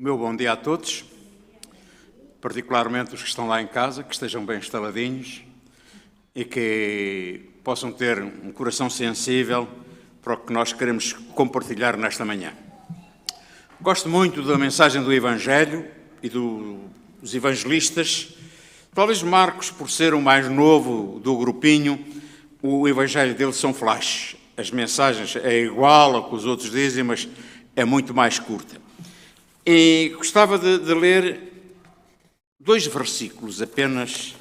Meu bom dia a todos, particularmente os que estão lá em casa, que estejam bem instaladinhos e que possam ter um coração sensível para o que nós queremos compartilhar nesta manhã. Gosto muito da mensagem do Evangelho e dos evangelistas. Talvez Marcos, por ser o mais novo do grupinho, o Evangelho dele são flash. As mensagens é igual ao que os outros dizem, mas é muito mais curta. E gostava de ler 2 versículos apenas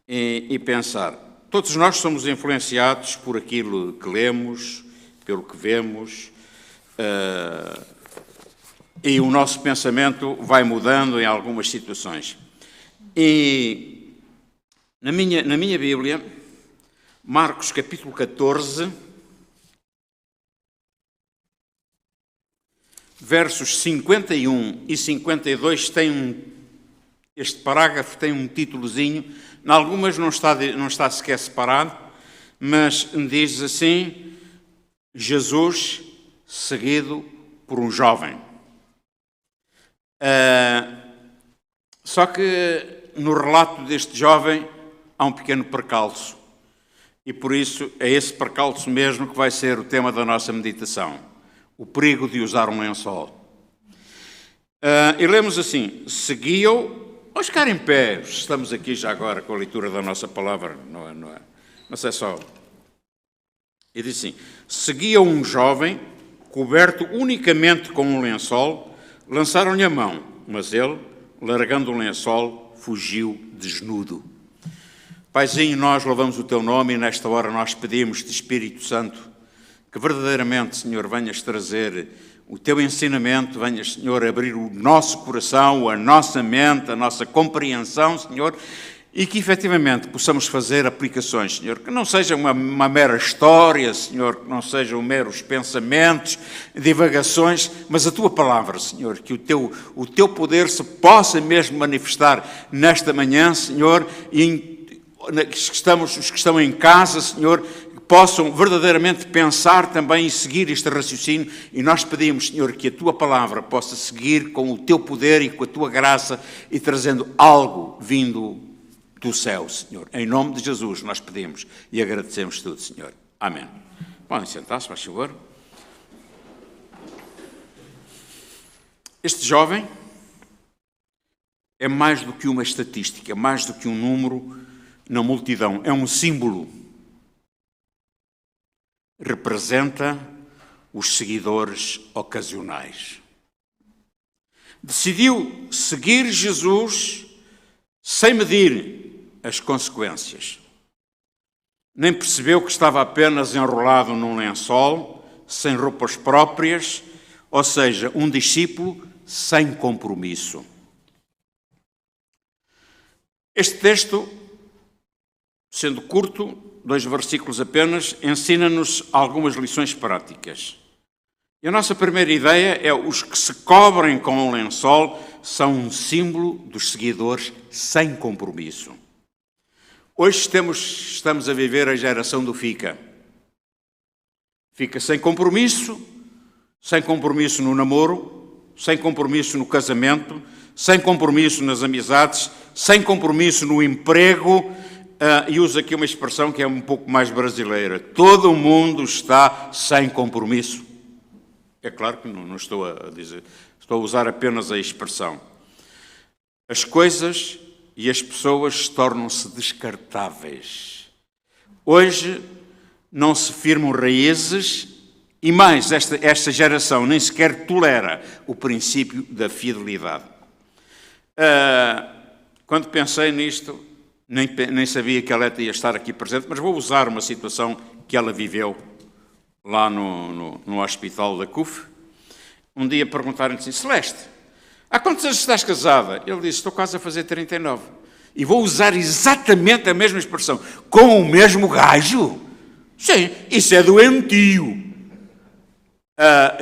e pensar. Todos nós somos influenciados por aquilo que lemos, pelo que vemos, e o nosso pensamento vai mudando em algumas situações. E na minha Bíblia, Marcos capítulo 14, versos 51 e 52, este parágrafo tem um títulozinho, em algumas não está sequer separado, mas diz assim: Jesus seguido por um jovem. Só que no relato deste jovem há um pequeno percalço, e por isso é esse percalço mesmo que vai ser o tema da nossa meditação. O perigo de usar um lençol. E lemos assim: seguiam, vamos ficar em pé, estamos aqui já agora com a leitura da nossa palavra, não sei só. E diz assim: seguia um jovem, coberto unicamente com um lençol, lançaram-lhe a mão, mas ele, largando o lençol, fugiu desnudo. Paizinho, nós louvamos o teu nome e nesta hora nós pedimos-te, Espírito Santo, que verdadeiramente, Senhor, venhas trazer o teu ensinamento, venhas, Senhor, abrir o nosso coração, a nossa mente, a nossa compreensão, Senhor, e que efetivamente possamos fazer aplicações, Senhor, que não seja uma mera história, Senhor, que não sejam meros pensamentos, divagações, mas a tua palavra, Senhor, que o teu poder se possa mesmo manifestar nesta manhã, Senhor, e os que estão em casa, Senhor, possam verdadeiramente pensar também e seguir este raciocínio, e nós pedimos, Senhor, que a Tua palavra possa seguir com o Teu poder e com a Tua graça e trazendo algo vindo do céu, Senhor. Em nome de Jesus nós pedimos e agradecemos tudo, Senhor. Amém. Podem sentar-se, faz favor. Este jovem é mais do que uma estatística, mais do que um número na multidão, é um símbolo. Representa os seguidores ocasionais. Decidiu seguir Jesus sem medir as consequências. Nem percebeu que estava apenas enrolado num lençol, sem roupas próprias, ou seja, um discípulo sem compromisso. Este texto, sendo curto, 2 versículos apenas, ensina-nos algumas lições práticas. E a nossa primeira ideia é: os que se cobrem com um lençol são um símbolo dos seguidores sem compromisso. Hoje estamos a viver a geração do fica. Fica sem compromisso no namoro, sem compromisso no casamento, sem compromisso nas amizades, sem compromisso no emprego. E uso aqui uma expressão que é um pouco mais brasileira: todo o mundo está sem compromisso. É claro que não estou a dizer, estou a usar apenas a expressão. As coisas e as pessoas tornam-se descartáveis. Hoje não se firmam raízes e mais, esta geração nem sequer tolera o princípio da fidelidade. Quando pensei nisto, nem sabia que ela ia estar aqui presente, mas vou usar uma situação que ela viveu lá no hospital da CUF. Um dia perguntaram-lhe assim: Celeste, há quantos anos estás casada? Ele disse: estou quase a fazer 39. E vou usar exatamente a mesma expressão: com o mesmo gajo? Sim, isso é doentio.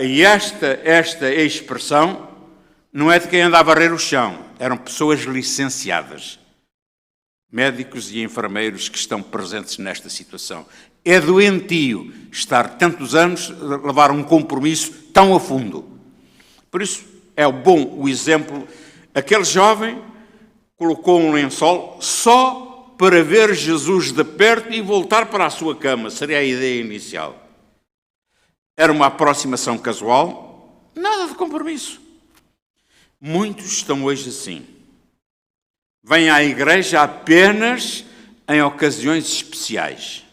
E esta expressão não é de quem anda a varrer o chão, eram pessoas licenciadas. Médicos e enfermeiros que estão presentes nesta situação. É doentio estar tantos anos a levar um compromisso tão a fundo. Por isso, é o exemplo. Aquele jovem colocou um lençol só para ver Jesus de perto e voltar para a sua cama. Seria a ideia inicial. Era uma aproximação casual, nada de compromisso. Muitos estão hoje assim. Vêm à igreja apenas em ocasiões especiais.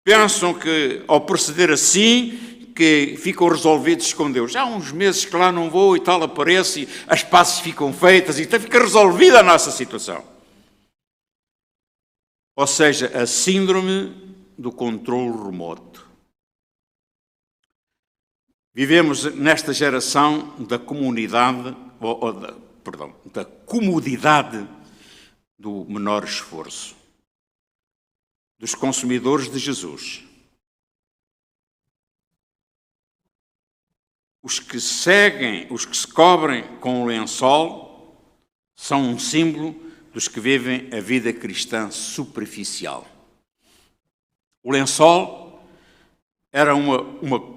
Pensam que, ao proceder assim, que ficam resolvidos com Deus. Há uns meses que lá não vou e tal, apareço e as pazes ficam feitas e então fica resolvida a nossa situação. Ou seja, a síndrome do controle remoto. Vivemos nesta geração da comunidade, da comodidade do menor esforço, dos consumidores de Jesus. Os que seguem, os que se cobrem com o lençol, são um símbolo dos que vivem a vida cristã superficial. O lençol era uma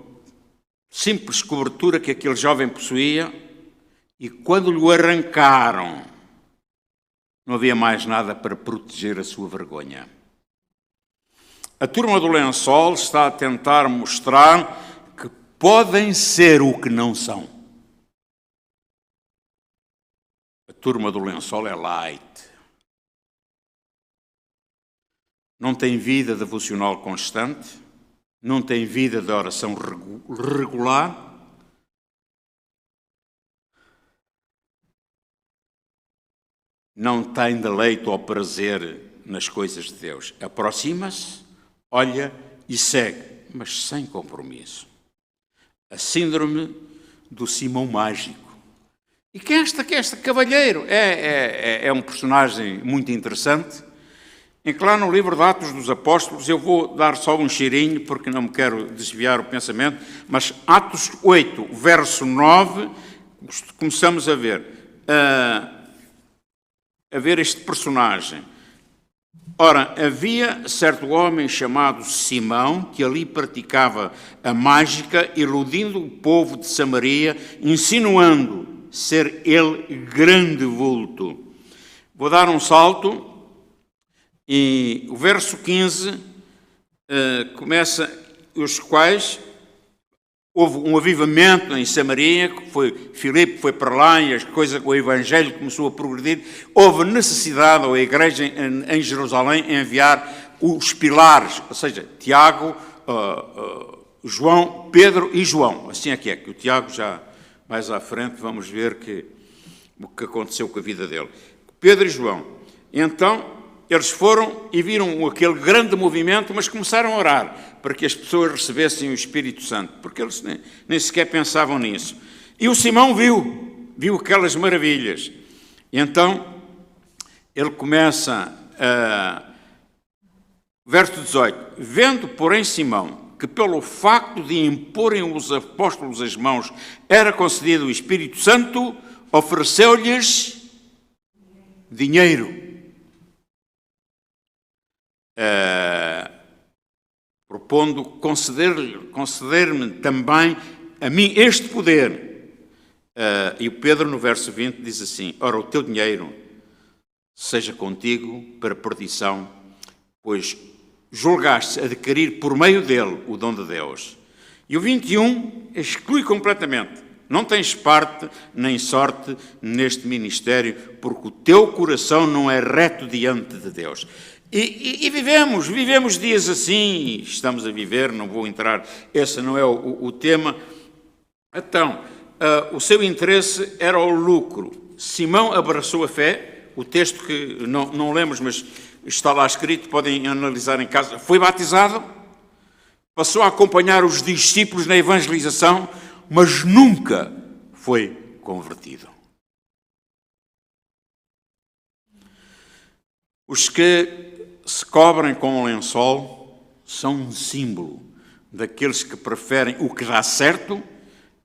simples cobertura que aquele jovem possuía e quando lhe arrancaram, não havia mais nada para proteger a sua vergonha. A turma do lençol está a tentar mostrar que podem ser o que não são. A turma do lençol é light. Não tem vida devocional constante, não tem vida de oração regular, não tem deleito ou prazer nas coisas de Deus. Aproxima-se, olha e segue, mas sem compromisso. A síndrome do Simão Mágico. E quem é este cavalheiro? É um personagem muito interessante, em que lá no livro de Atos dos Apóstolos, eu vou dar só um cheirinho, porque não me quero desviar o pensamento, mas Atos 8, verso 9, começamos a ver este personagem. Ora, havia certo homem chamado Simão, que ali praticava a mágica, iludindo o povo de Samaria, insinuando ser ele grande vulto. Vou dar um salto, e o verso 15 começa, os quais houve um avivamento em Samaria, que Filipe foi para lá e o Evangelho começou a progredir. Houve necessidade, ou a igreja em Jerusalém, enviar os pilares, ou seja, Tiago, João, Pedro e João. Assim é que o Tiago já mais à frente vamos ver o que aconteceu com a vida dele. Pedro e João. Então, eles foram e viram aquele grande movimento, mas começaram a orar para que as pessoas recebessem o Espírito Santo, porque eles nem sequer pensavam nisso. E o Simão viu aquelas maravilhas. E então, ele começa, verso 18, vendo, porém, Simão, que pelo facto de imporem os apóstolos as mãos, era concedido o Espírito Santo, ofereceu-lhes dinheiro. Propondo conceder-me também a mim este poder. E o Pedro, no verso 20, diz assim: ora, o teu dinheiro seja contigo para perdição, pois julgaste adquirir por meio dele o dom de Deus. E o 21 exclui completamente: não tens parte nem sorte neste ministério, porque o teu coração não é reto diante de Deus. E vivemos dias assim, estamos a viver, não vou entrar, esse não é o tema. Então, o seu interesse era o lucro. Simão abraçou a fé, o texto que não lemos, mas está lá escrito, podem analisar em casa. Foi batizado, passou a acompanhar os discípulos na evangelização, mas nunca foi convertido. Os que se cobrem com o lençol são um símbolo daqueles que preferem o que dá certo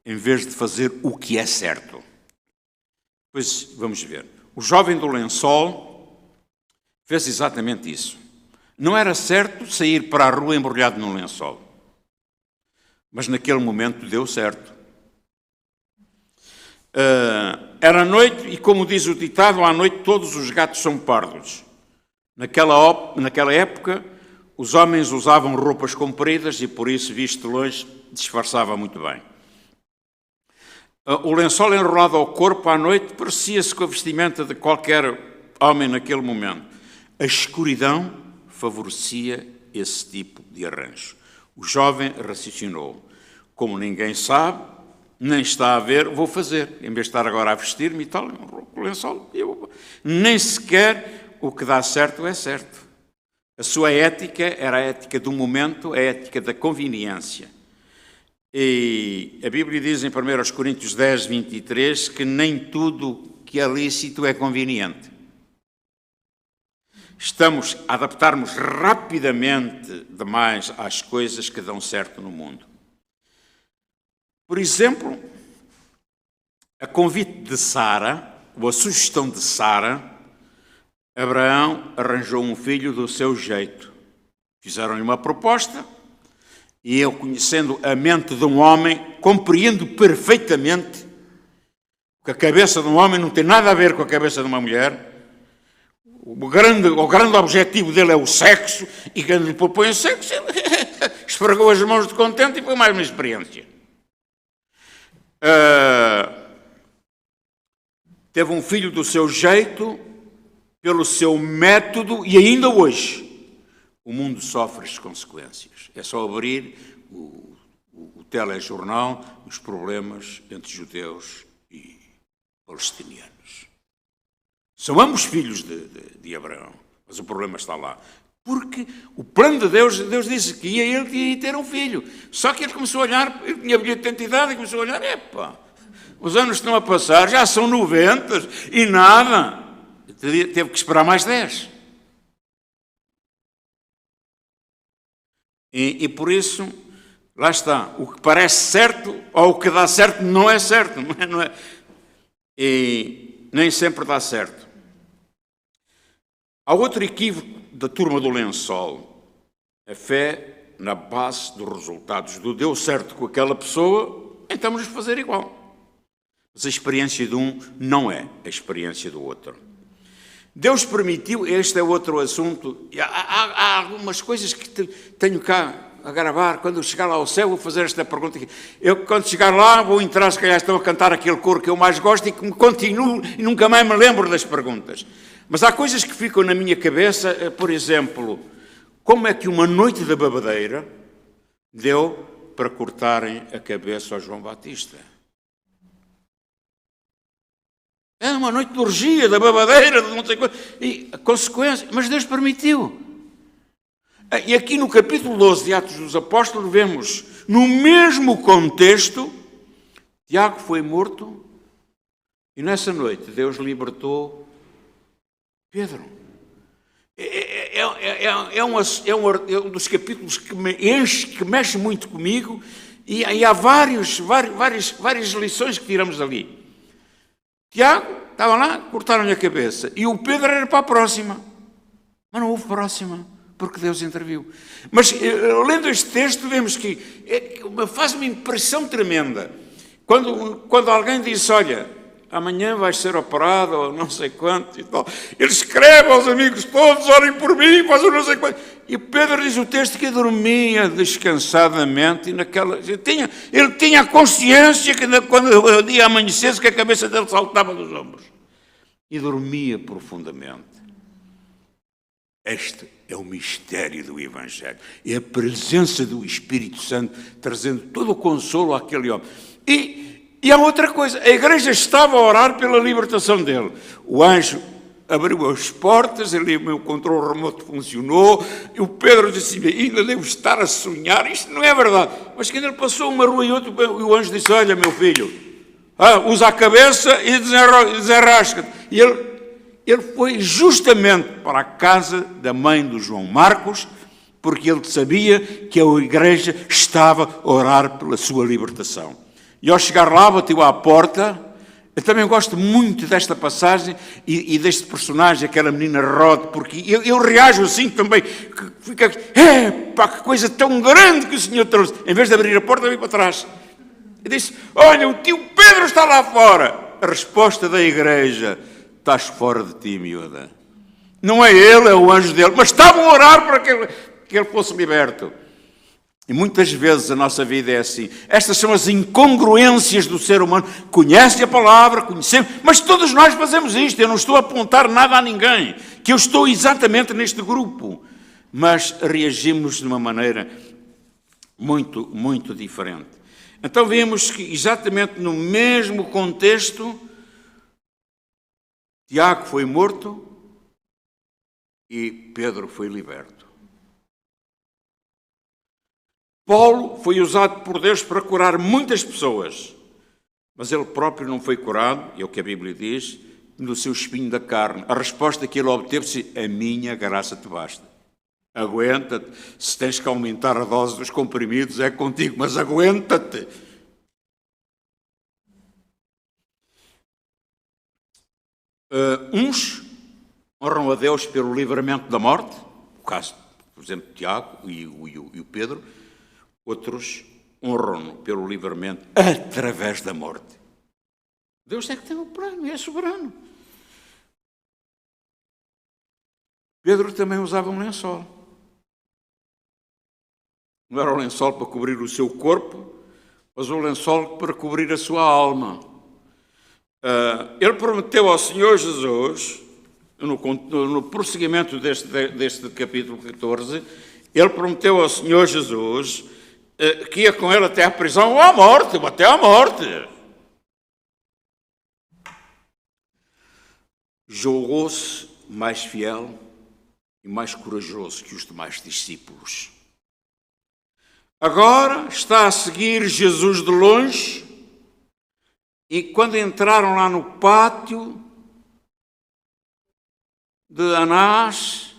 em vez de fazer o que é certo. Pois vamos ver. O jovem do lençol fez exatamente isso. Não era certo sair para a rua embrulhado no lençol, mas naquele momento deu certo. Era noite e, como diz o ditado, à noite todos os gatos são pardos. Naquela época, os homens usavam roupas compridas e, por isso, visto de longe, disfarçava muito bem. O lençol enrolado ao corpo à noite parecia-se com a vestimenta de qualquer homem naquele momento. A escuridão favorecia esse tipo de arranjo. O jovem raciocinou. Como ninguém sabe, nem está a ver, vou fazer. Em vez de estar agora a vestir-me e tal, o lençol, nem sequer o que dá certo é certo. A sua ética era a ética do momento, a ética da conveniência. E a Bíblia diz em 1 Coríntios 10, 23, que nem tudo que é lícito é conveniente. Estamos a adaptar-nos rapidamente demais às coisas que dão certo no mundo. Por exemplo, a convite de Sara, ou a sugestão de Sara, Abraão arranjou um filho do seu jeito. Fizeram-lhe uma proposta e eu, conhecendo a mente de um homem, compreendo perfeitamente que a cabeça de um homem não tem nada a ver com a cabeça de uma mulher. O grande objetivo dele é o sexo, e quando lhe propõe o sexo, ele esfregou as mãos de contente e foi mais uma experiência. Teve um filho do seu jeito, pelo seu método, e ainda hoje o mundo sofre as consequências. É só abrir o telejornal, os problemas entre judeus e palestinianos. São ambos filhos de Abraão, mas o problema está lá. Porque o plano de Deus disse que ele ia ter um filho. Só que ele começou a olhar, ele tinha bilhete de identidade e começou a olhar, os anos estão a passar, já são 90 e nada. Teve que esperar mais 10. E por isso, lá está, o que parece certo ou o que dá certo não é certo. Não é. E nem sempre dá certo. Há outro equívoco da turma do lençol. A fé na base dos resultados do deu certo com aquela pessoa, então vamos fazer igual. Mas a experiência de um não é a experiência do outro. Deus permitiu, este é outro assunto, há algumas coisas que tenho cá a gravar, quando eu chegar lá ao céu vou fazer esta pergunta aqui. Eu quando chegar lá vou entrar, se calhar estão a cantar aquele coro que eu mais gosto e que me continuo e nunca mais me lembro das perguntas. Mas há coisas que ficam na minha cabeça, por exemplo, como é que uma noite da babadeira deu para cortarem a cabeça ao João Batista? É uma noite de orgia, da babadeira, de não sei quanto, e a consequência, mas Deus permitiu. E aqui no capítulo 12 de Atos dos Apóstolos vemos, no mesmo contexto, Tiago foi morto e nessa noite Deus libertou Pedro. É um dos capítulos que me enche, que mexe muito comigo e há várias lições que tiramos dali. Tiago estava lá, cortaram-lhe a cabeça. E o Pedro era para a próxima. Mas não houve próxima, porque Deus interviu. Mas, lendo este texto, vemos que faz uma impressão tremenda. Quando alguém diz, olha, amanhã vais ser operado, ou não sei quanto e tal, ele escreve aos amigos todos, olhem por mim, fazem não sei quanto. E Pedro diz o texto que dormia descansadamente, e ele tinha a consciência que quando o dia amanhecesse que a cabeça dele saltava dos ombros. E dormia profundamente. Este é o mistério do Evangelho. É a presença do Espírito Santo trazendo todo o consolo àquele homem. E há outra coisa, a igreja estava a orar pela libertação dele. O anjo abriu as portas, o meu controle remoto funcionou, e o Pedro disse, ainda devo estar a sonhar, isto não é verdade. Mas quando ele passou uma rua e outra, e o anjo disse, olha meu filho, usa a cabeça e desenrasca-te. E ele foi justamente para a casa da mãe do João Marcos, porque ele sabia que a igreja estava a orar pela sua libertação. E ao chegar lá, bateu à porta. Eu também gosto muito desta passagem e deste personagem, aquela menina Rod, porque eu reajo assim também. Que coisa tão grande que o Senhor trouxe. Em vez de abrir a porta, veio para trás. E disse: olha, o tio Pedro está lá fora. A resposta da igreja: estás fora de ti, miúda. Não é ele, é o anjo dele. Mas estavam a orar para que ele fosse liberto. E muitas vezes a nossa vida é assim. Estas são as incongruências do ser humano. Conhece a palavra, conhecemos, mas todos nós fazemos isto. Eu não estou a apontar nada a ninguém, que eu estou exatamente neste grupo. Mas reagimos de uma maneira muito, muito diferente. Então vemos que exatamente no mesmo contexto, Tiago foi morto e Pedro foi liberto. Paulo foi usado por Deus para curar muitas pessoas, mas ele próprio não foi curado, é o que a Bíblia diz, no seu espinho da carne. A resposta que ele obteve-se: a minha graça te basta. Aguenta-te, se tens que aumentar a dose dos comprimidos é contigo, mas aguenta-te. Uns honram a Deus pelo livramento da morte, o caso, por exemplo, de Tiago e o Pedro. Outros honram-no pelo livramento através da morte. Deus é que tem o plano, é soberano. Pedro também usava um lençol. Não era um lençol para cobrir o seu corpo, mas um lençol para cobrir a sua alma. Ele prometeu ao Senhor Jesus, no prosseguimento deste capítulo 14, ele prometeu ao Senhor Jesus que ia com ele até à prisão ou à morte, ou até à morte. Julgou-se mais fiel e mais corajoso que os demais discípulos. Agora está a seguir Jesus de longe e quando entraram lá no pátio de Anás,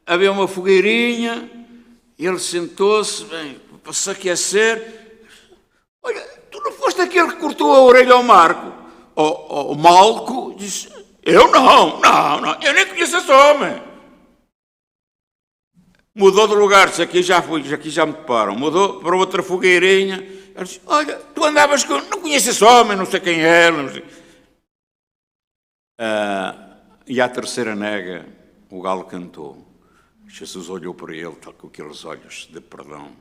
havia uma fogueirinha. Ele sentou-se, para se aquecer. Olha, tu não foste aquele que cortou a orelha ao Marco? Ao Malco? Disse: eu não, eu nem conheço esse homem. Mudou de lugar, disse: aqui já me deparam. Mudou para outra fogueirinha. Ele disse: olha, tu andavas com... não conheço esse homem, não sei quem é. Não sei. E à terceira nega, o galo cantou. Jesus olhou para ele, tal, com aqueles olhos de perdão.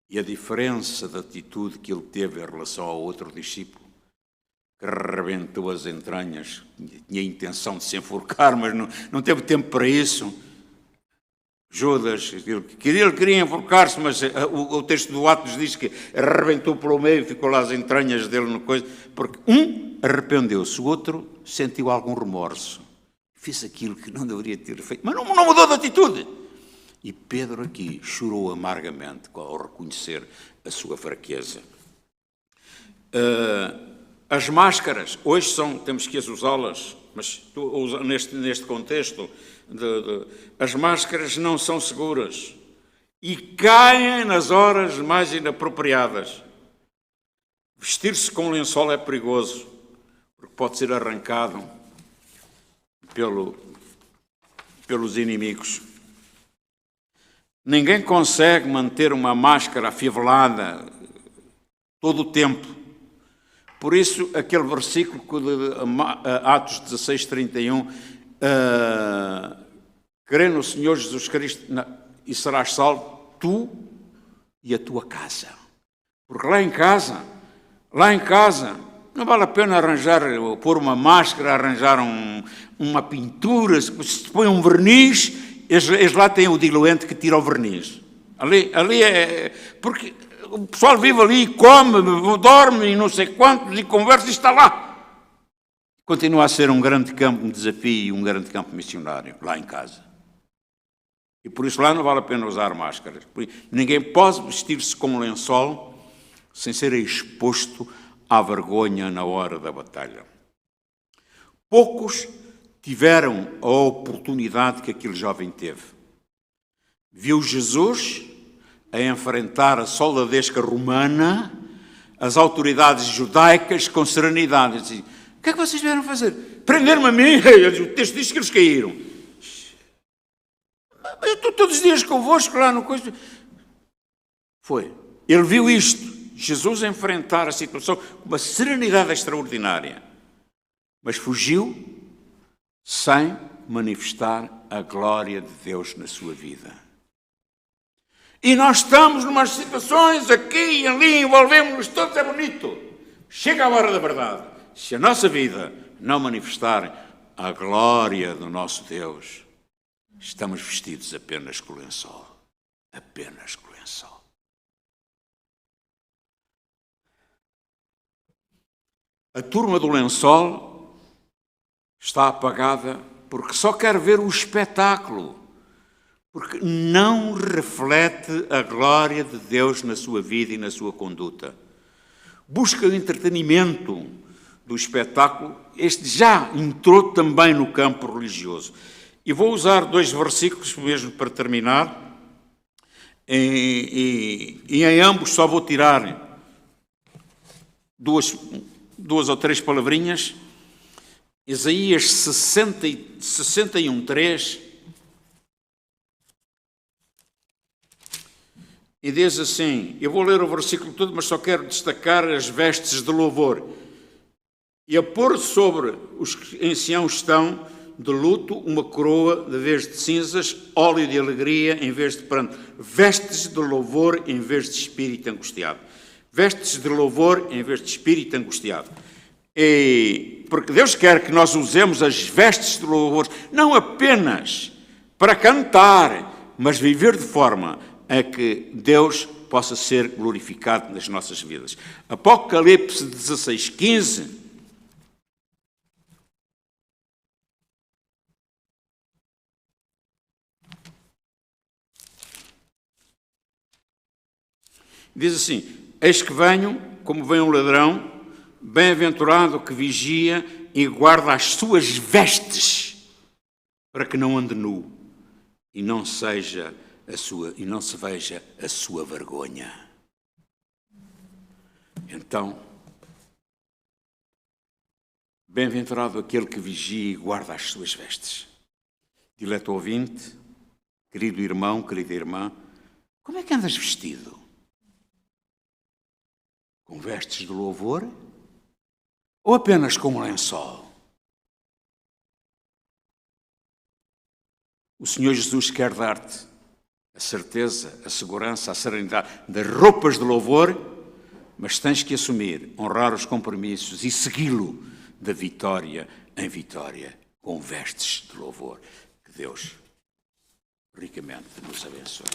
E a diferença de atitude que ele teve em relação ao outro discípulo, que rebentou as entranhas, tinha a intenção de se enforcar, mas não teve tempo para isso. Judas, ele queria enforcar-se, mas o texto do Atos diz que arrebentou pelo meio e ficou lá as entranhas dele no coisa, porque um arrependeu-se, o outro sentiu algum remorso. Fez aquilo que não deveria ter feito, mas não mudou de atitude. E Pedro aqui chorou amargamente ao reconhecer a sua fraqueza. As máscaras, hoje temos que as usá-las, mas neste contexto, as máscaras não são seguras e caem nas horas mais inapropriadas. Vestir-se com lençol é perigoso, porque pode ser arrancado pelos inimigos. Ninguém consegue manter uma máscara afivelada todo o tempo. Por isso, aquele versículo de Atos 16:31, crê no Senhor Jesus Cristo e serás salvo, tu e a tua casa. Porque lá em casa, não vale a pena pôr uma máscara, arranjar uma pintura, se põe um verniz, eles lá têm o diluente que tira o verniz. Ali é... Porque o pessoal vive ali, come, dorme e não sei quantos, e conversa e está lá. Continua a ser um grande campo de desafio e um grande campo missionário, lá em casa. E por isso lá não vale a pena usar máscaras. Ninguém pode vestir-se com lençol sem ser exposto à vergonha na hora da batalha. Poucos tiveram a oportunidade que aquele jovem teve. Viu Jesus a enfrentar a soldadesca romana, as autoridades judaicas com serenidade. Disse: o que é que vocês vieram fazer? Prender-me a mim? O texto diz que eles caíram. Mas eu estou todos os dias convosco lá no coisa. Foi. Ele viu isto, Jesus enfrentar a situação com uma serenidade extraordinária, mas fugiu sem manifestar a glória de Deus na sua vida. E nós estamos numas situações aqui e ali, envolvemos-nos todos, é bonito. Chega a hora da verdade. Se a nossa vida não manifestar a glória do nosso Deus, estamos vestidos apenas com o lençol. Apenas com o lençol. A turma do lençol está apagada porque só quer ver o espetáculo, porque não reflete a glória de Deus na sua vida e na sua conduta. Busca o entretenimento do espetáculo. Este já entrou também no campo religioso. E vou usar 2 versículos mesmo para terminar, e em ambos só vou tirar duas ou três palavrinhas. Isaías 61:3, e diz assim, eu vou ler o versículo todo, mas só quero destacar as vestes de louvor. E a pôr sobre os que em Sião estão de luto uma coroa de vez de cinzas, óleo de alegria em vez de pranto, vestes de louvor em vez de espírito angustiado. Vestes de louvor em vez de espírito angustiado. Porque Deus quer que nós usemos as vestes de louvor, não apenas para cantar, mas viver de forma a que Deus possa ser glorificado nas nossas vidas. Apocalipse 16:15. Diz assim, eis que venho, como vem um ladrão, bem-aventurado que vigia e guarda as suas vestes, para que não ande nu e não se veja a sua vergonha. Então, bem-aventurado aquele que vigia e guarda as suas vestes. Dileto ouvinte, querido irmão, querida irmã, como é que andas vestido? Com vestes de louvor? Ou apenas com um lençol? O Senhor Jesus quer dar-te a certeza, a segurança, a serenidade das roupas de louvor, mas tens que assumir, honrar os compromissos e segui-lo de vitória em vitória, com vestes de louvor. Que Deus ricamente nos abençoe.